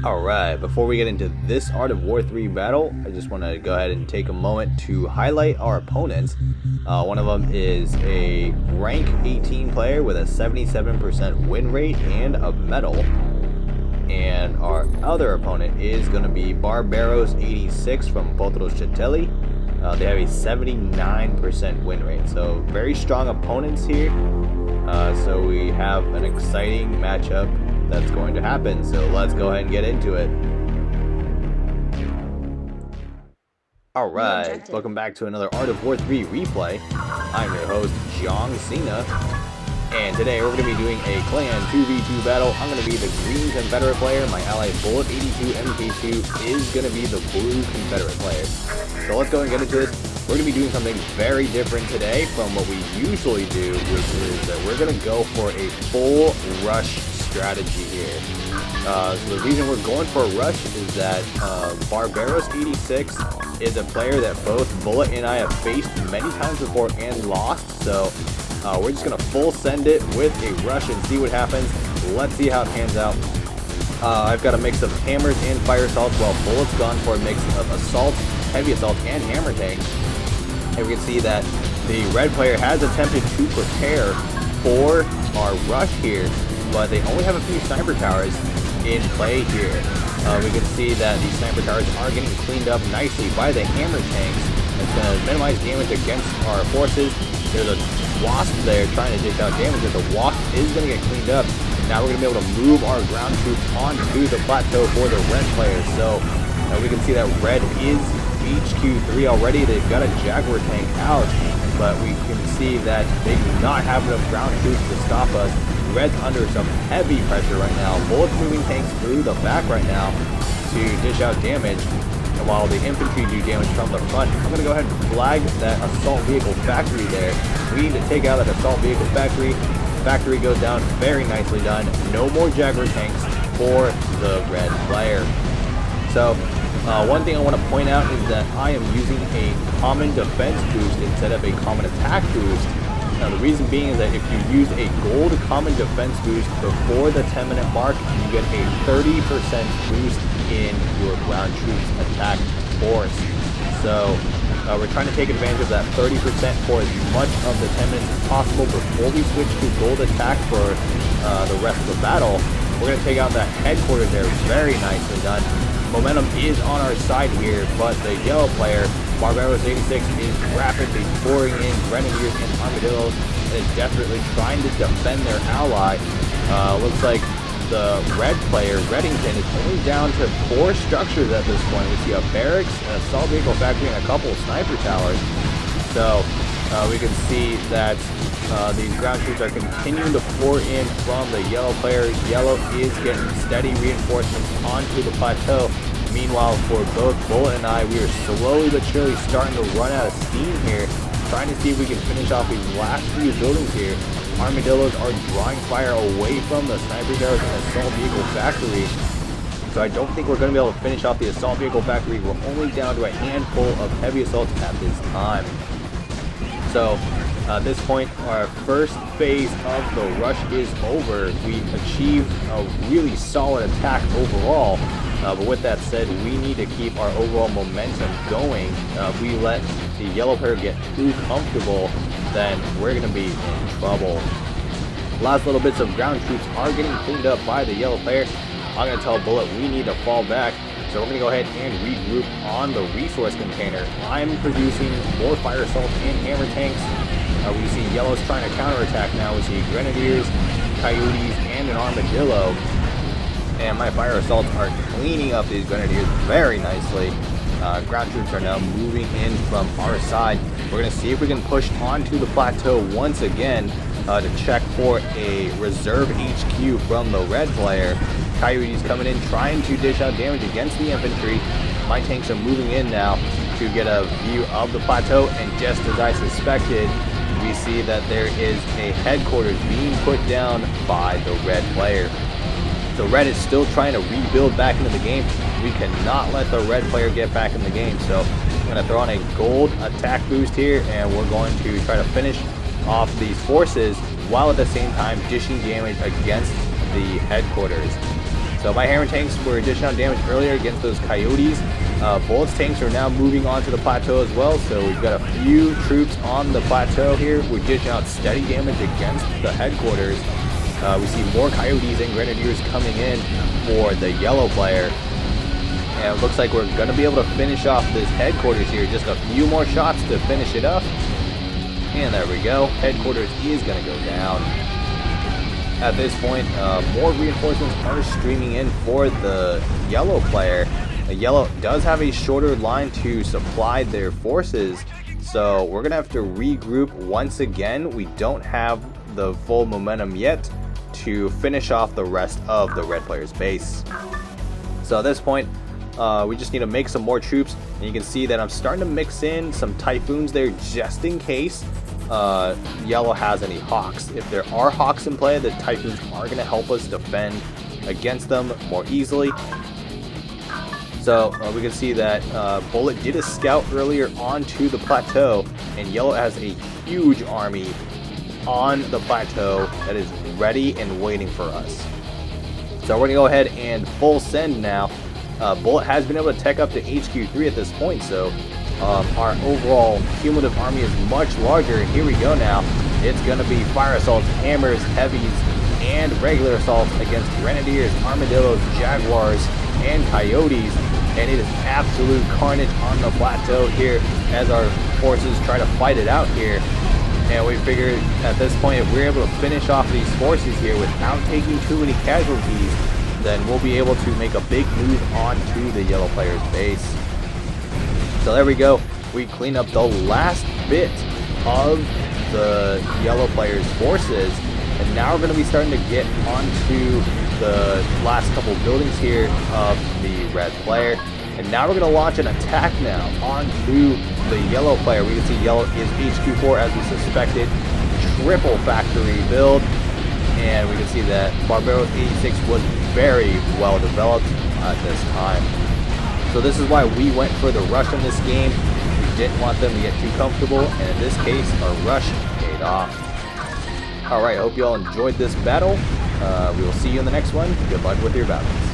Alright, before we get into this Art of War 3 battle, I just want to go ahead and take a moment to highlight our opponents. One of them is a rank 18 player with a 77% win rate and a medal. And our other opponent is going to be Barbaros86 from POTROSHITELI. They have a 79% win rate, so very strong opponents here. So we have an exciting matchup that's going to happen, so let's go ahead and get into it. Alright, welcome back to another Art of War 3 replay. I'm your host, John Cena, and today we're going to be doing a clan 2v2 battle. I'm going to be the green Confederate player. My ally Bullet 82 MK2 is going to be the blue Confederate player. So let's go and get into this. We're going to be doing something very different today from what we usually do, which is that we're going to go for a full rush strategy here. So the reason we're going for a rush is that Barbaros86 is a player that both Bullet and I have faced many times before and lost, so we're just going to full send it with a rush and see what happens. Let's see how it pans out. I've got a mix of hammers and fire assaults, while Bullet's gone for a mix of assault, heavy assault, and hammer tanks. And we can see that the red player has attempted to prepare for our rush here, but they only have a few sniper towers in play here. We can see that these sniper towers are getting cleaned up nicely by the hammer tanks. It's going to minimize damage against our forces. There's a wasp there trying to dish out damage, but the wasp is going to get cleaned up. Now we're going to be able to move our ground troops onto the plateau for the red players. So we can see that red is HQ3 already. They've got a Jaguar tank out, but we can see that they do not have enough ground troops to stop us. Red's under some heavy pressure right now. Bullets moving tanks through the back right now to dish out damage, and while the infantry do damage from the front. I'm going to go ahead and flag that assault vehicle factory there. We need to take out that assault vehicle factory. Factory goes down, very nicely done. No more Jaguar tanks for the red player. So one thing I want to point out is that I am using a common defense boost instead of a common attack boost. Now the reason being is that if you use a gold common defense boost before the 10-minute mark, you get a 30% boost in your ground troops attack force. So we're trying to take advantage of that 30% for as much of the 10 minutes as possible before we switch to gold attack for the rest of the battle. We're going to take out that headquarters there, very nicely done. Momentum is on our side here, but the yellow player, Barbaros86, is rapidly pouring in grenadiers and armadillos and is desperately trying to defend their ally. Looks like the red player, Reddington, is only down to 4 structures at this point. We see a barracks, an assault vehicle factory, and a couple of sniper towers. So we can see that these ground troops are continuing to pour in from the yellow player. Yellow is getting steady reinforcements onto the plateau. Meanwhile, for both Bullet and I, we are slowly but surely starting to run out of steam here, trying to see if we can finish off these last few buildings here. Armadillos are drawing fire away from the sniper towers and assault vehicle factory. So I don't think we're going to be able to finish off the assault vehicle factory. We're only down to a handful of heavy assaults at this time. So at this point, our first phase of the rush is over. We achieved a really solid attack overall. But with that said, we need to keep our overall momentum going. If we let the yellow player get too comfortable, then we're going to be in trouble. Last little bits of ground troops are getting cleaned up by the yellow player. I'm going to tell Bullet we need to fall back. So we're going to go ahead and regroup on the resource container. I'm producing more fire assault and hammer tanks. We see yellows trying to counterattack now. We see grenadiers, coyotes, and an armadillo. And my fire assaults are cleaning up these grenadiers very nicely. Ground troops are now moving in from our side. We're going to see if we can push onto the plateau once again to check for a reserve HQ from the red player. Coyotes coming in, trying to dish out damage against the infantry. My tanks are moving in now to get a view of the plateau, and just as I suspected, we see that there is a headquarters being put down by the red player. So red is still trying to rebuild back into the game. We cannot let the red player get back in the game. So I'm going to throw on a gold attack boost here, and we're going to try to finish off these forces while at the same time dishing damage against the headquarters. So my hammer tanks were dishing out damage earlier against those coyotes. Bullet's tanks are now moving onto the plateau as well, so we've got a few troops on the plateau here. We're dishing out steady damage against the headquarters. We see more coyotes and grenadiers coming in for the yellow player. And it looks like we're going to be able to finish off this headquarters here. Just a few more shots to finish it up. And there we go. Headquarters is going to go down. At this point, more reinforcements are streaming in for the yellow player. The yellow does have a shorter line to supply their forces, so we're going to have to regroup once again. We don't have the full momentum yet to finish off the rest of the red player's base. So at this point, we just need to make some more troops, and you can see that I'm starting to mix in some typhoons there just in case yellow has any hawks. If there are hawks in play, the typhoons are going to help us defend against them more easily. So we can see that Bullet did a scout earlier onto the plateau, and yellow has a huge army on the plateau that is ready and waiting for us. So we're going to go ahead and full send now. Bullet has been able to tech up to HQ3 at this point, so our overall cumulative army is much larger. And here we go now. It's going to be fire assaults, hammers, heavies, and regular assaults against grenadiers, armadillos, jaguars, and coyotes. And it is absolute carnage on the plateau here as our forces try to fight it out here. And we figured at this point, if we're able to finish off these forces here without taking too many casualties, then we'll be able to make a big move onto the yellow player's base. So there we go. We clean up the last bit of the yellow player's forces. And now we're going to be starting to get onto the last couple buildings here of the red player. And now we're going to launch an attack now onto the yellow player. We can see yellow is HQ4 as we suspected. Triple factory build. And we can see that Barbaros 86 was very well developed at this time. So this is why we went for the rush in this game. We didn't want them to get too comfortable. And in this case, our rush paid off. Alright, hope you all enjoyed this battle. We will see you in the next one. Good luck with your battles.